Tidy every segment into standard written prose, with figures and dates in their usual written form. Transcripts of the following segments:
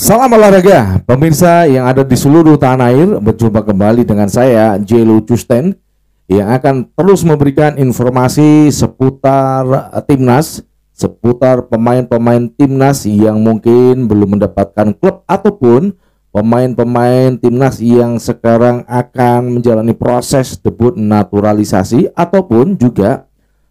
Salam olahraga, pemirsa yang ada di seluruh tanah air. Berjumpa kembali dengan saya, Jelo Justen, yang akan terus memberikan informasi seputar timnas, seputar pemain-pemain timnas yang mungkin belum mendapatkan klub, ataupun pemain-pemain timnas yang sekarang akan menjalani proses debut naturalisasi, ataupun juga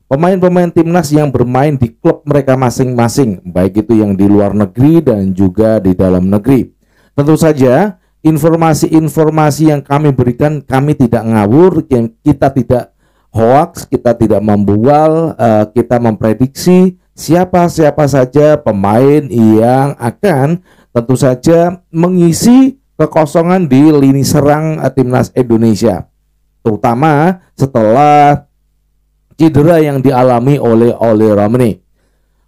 pemain-pemain timnas yang bermain di klub mereka masing-masing, baik itu yang di luar negeri dan juga di dalam negeri. Tentu saja informasi-informasi yang kami berikan, kami tidak ngawur, kita tidak hoax, kita tidak membual, kita memprediksi siapa-siapa saja pemain yang akan tentu saja mengisi kekosongan di lini serang timnas Indonesia, terutama setelah cedera yang dialami oleh Romani.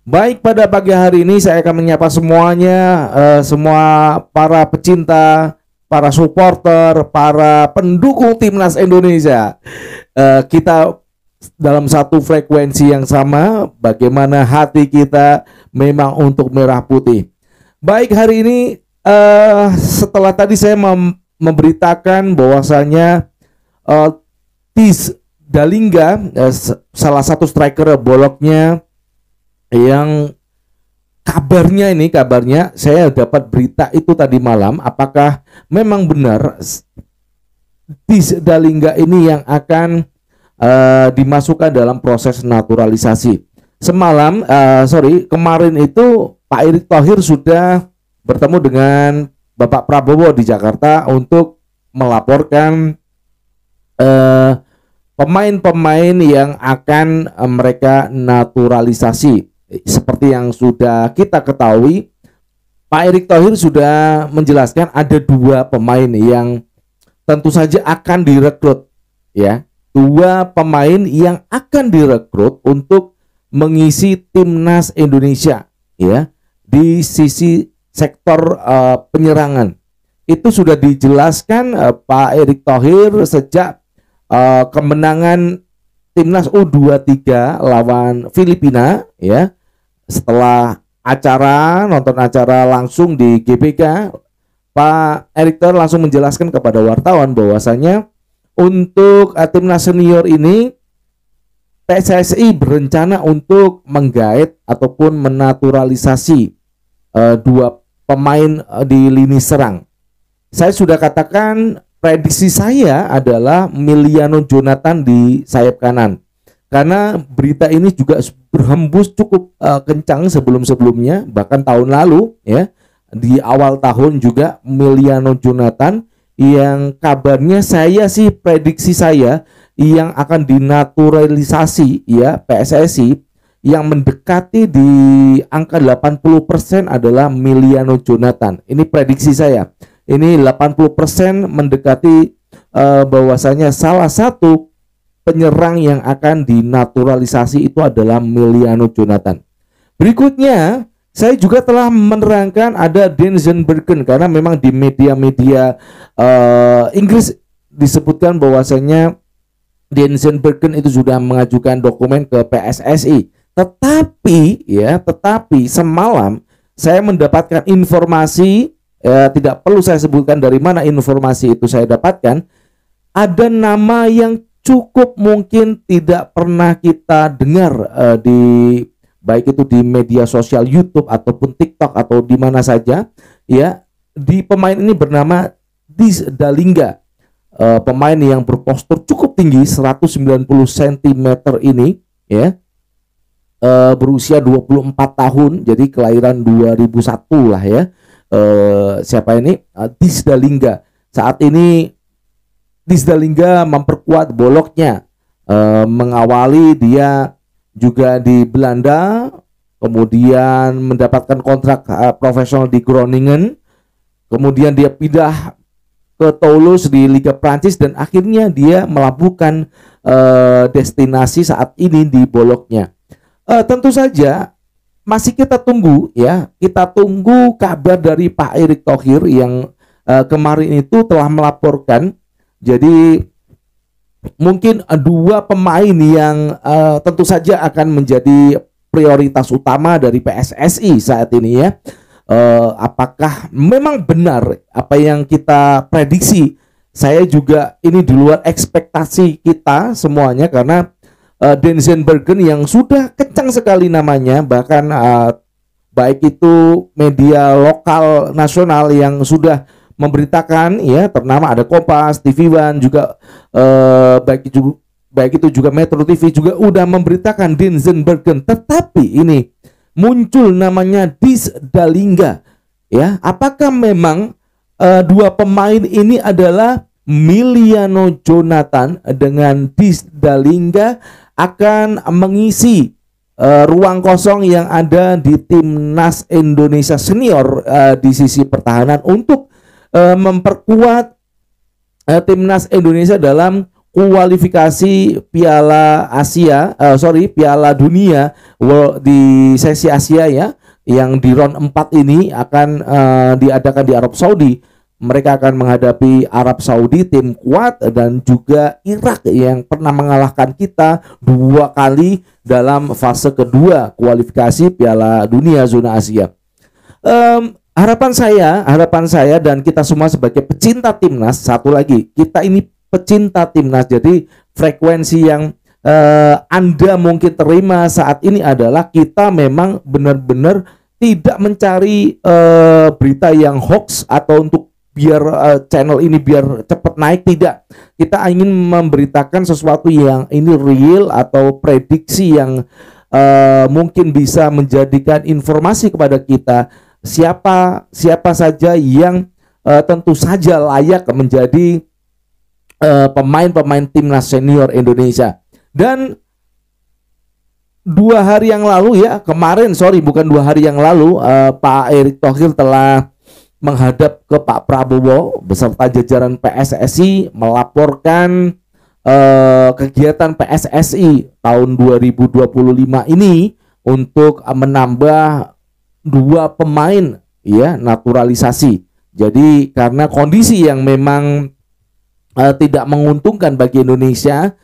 Baik, pada pagi hari ini saya akan menyapa semuanya, semua para pecinta, para supporter, para pendukung timnas Indonesia. Kita dalam satu frekuensi yang sama, bagaimana hati kita memang untuk merah putih. Baik, hari ini setelah tadi saya memberitakan bahwasanya Dalingga, salah satu striker boloknya, yang kabarnya saya dapat berita itu tadi malam. Apakah memang benar Dalingga ini yang akan dimasukkan dalam proses naturalisasi? Kemarin itu Pak Erick Thohir sudah bertemu dengan Bapak Prabowo di Jakarta untuk melaporkan pemain-pemain yang akan mereka naturalisasi. Seperti yang sudah kita ketahui, Pak Erick Thohir sudah menjelaskan ada dua pemain yang tentu saja akan direkrut, ya. Dua pemain yang akan direkrut untuk mengisi timnas Indonesia, ya, di sisi sektor penyerangan. Itu sudah dijelaskan Pak Erick Thohir sejak kemenangan timnas U23 lawan Filipina, ya. Setelah nonton acara langsung di GBK, Pak Erick Thohir langsung menjelaskan kepada wartawan bahwasanya untuk timnas senior ini PSSI berencana untuk menggait ataupun menaturalisasi dua pemain di lini serang. Saya sudah katakan, prediksi saya adalah Miliano Jonathan di sayap kanan, karena berita ini juga berhembus cukup kencang sebelum-sebelumnya, bahkan tahun lalu, ya, di awal tahun juga Miliano Jonathan yang kabarnya prediksi saya yang akan dinaturalisasi, ya, PSSI yang mendekati di angka 80% adalah Miliano Jonathan. Ini prediksi saya. Ini 80% mendekati bahwasanya salah satu penyerang yang akan dinaturalisasi itu adalah Miliano Jonathan. Berikutnya, saya juga telah menerangkan ada Denzel Bergkamp, karena memang di media-media Inggris disebutkan bahwasanya Denzel Bergkamp itu sudah mengajukan dokumen ke PSSI. Tetapi semalam saya mendapatkan informasi, tidak perlu saya sebutkan dari mana informasi itu saya dapatkan, ada nama yang cukup mungkin tidak pernah kita dengar baik itu di media sosial YouTube ataupun TikTok atau di mana saja, ya. Di pemain ini bernama Dalingga, pemain yang berpostur cukup tinggi 190 cm ini, ya. Berusia 24 tahun, jadi kelahiran 2001 lah, ya. Siapa ini? Dalingga. Saat ini Dalingga memperkuat boloknya, mengawali dia juga di Belanda, kemudian mendapatkan kontrak profesional di Groningen, kemudian dia pindah ke Toulouse di Liga Prancis, dan akhirnya dia melabuhkan destinasi saat ini di boloknya. Tentu saja masih kita tunggu, ya. Kita tunggu kabar dari Pak Erick Thohir yang kemarin itu telah melaporkan. Jadi mungkin dua pemain yang tentu saja akan menjadi prioritas utama dari PSSI saat ini, ya. apakah memang benar apa yang kita prediksi. Saya juga ini di luar ekspektasi kita semuanya, karena Denzel Bergen yang sudah kencang sekali namanya, bahkan baik itu media lokal nasional yang sudah memberitakan, ya, ternama ada Kompas, TV One juga, baik itu juga Metro TV juga udah memberitakan Denzel Bergen. Tetapi ini muncul namanya Diz Dalinga, ya. Apakah memang dua pemain ini adalah Miliano Jonathan dengan Diz Dalinga akan mengisi ruang kosong yang ada di timnas Indonesia senior di sisi pertahanan untuk memperkuat timnas Indonesia dalam kualifikasi Piala Dunia di sesi Asia, ya, yang di round 4 ini akan diadakan di Arab Saudi. Mereka akan menghadapi Arab Saudi, tim kuat, dan juga Irak yang pernah mengalahkan kita 2 kali dalam fase kedua kualifikasi Piala Dunia zona Asia. Harapan saya dan kita semua sebagai pecinta timnas, satu lagi, kita ini pecinta timnas, jadi frekuensi yang Anda mungkin terima saat ini adalah kita memang benar-benar tidak mencari berita yang hoax atau untuk biar channel ini biar cepat naik, tidak. Kita ingin memberitakan sesuatu yang ini real atau prediksi yang mungkin bisa menjadikan informasi kepada kita siapa saja yang tentu saja layak menjadi pemain-pemain timnas senior Indonesia. Dan 2 hari yang lalu, ya, bukan 2 hari yang lalu, Pak Erick Thohir telah menghadap ke Pak Prabowo beserta jajaran PSSI melaporkan kegiatan PSSI tahun 2025 ini untuk menambah 2 pemain, ya, naturalisasi. Jadi karena kondisi yang memang tidak menguntungkan bagi Indonesia,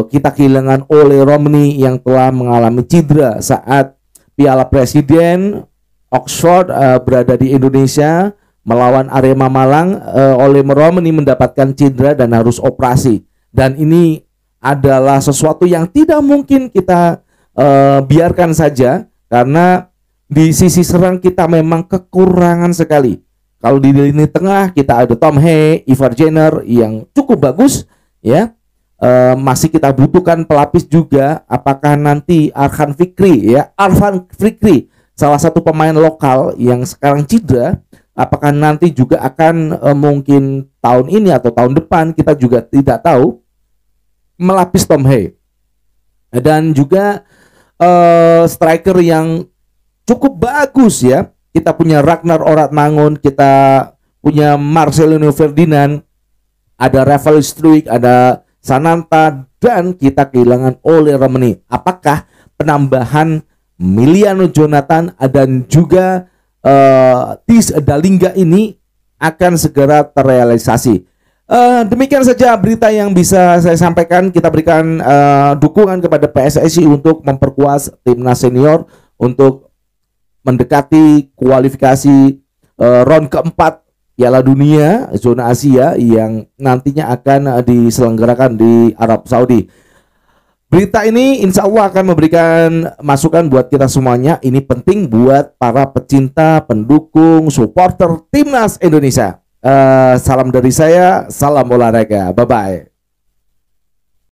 kita kehilangan Ole Romney yang telah mengalami cedera saat Piala Presiden Oxford berada di Indonesia melawan Arema Malang. Ole Romney mendapatkan cedera dan harus operasi, dan ini adalah sesuatu yang tidak mungkin kita biarkan saja, karena di sisi serang kita memang kekurangan sekali. Kalau di lini tengah kita ada Tom Hei, Ivar Jenner yang cukup bagus, ya. Masih kita butuhkan pelapis juga. Apakah nanti Arfan Fikri, salah satu pemain lokal yang sekarang cedera, apakah nanti juga akan mungkin tahun ini atau tahun depan, kita juga tidak tahu, melapis Tom Hei. Dan juga striker yang cukup bagus, ya. Kita punya Ragnar Oratmangun, kita punya Marcelino Ferdinand, ada Rafael Struijk, ada Sananta, dan kita kehilangan Ole Romney. Apakah penambahan Miliano Jonathan dan juga Diz Dalinga ini akan segera terrealisasi? Demikian saja berita yang bisa saya sampaikan. Kita berikan dukungan kepada PSSI untuk memperkuat timnas senior untuk mendekati kualifikasi round keempat Piala Dunia zona Asia yang nantinya akan diselenggarakan di Arab Saudi. Berita ini insya Allah akan memberikan masukan buat kita semuanya. Ini penting buat para pecinta, pendukung, supporter timnas Indonesia. Salam dari saya, salam olahraga, bye bye.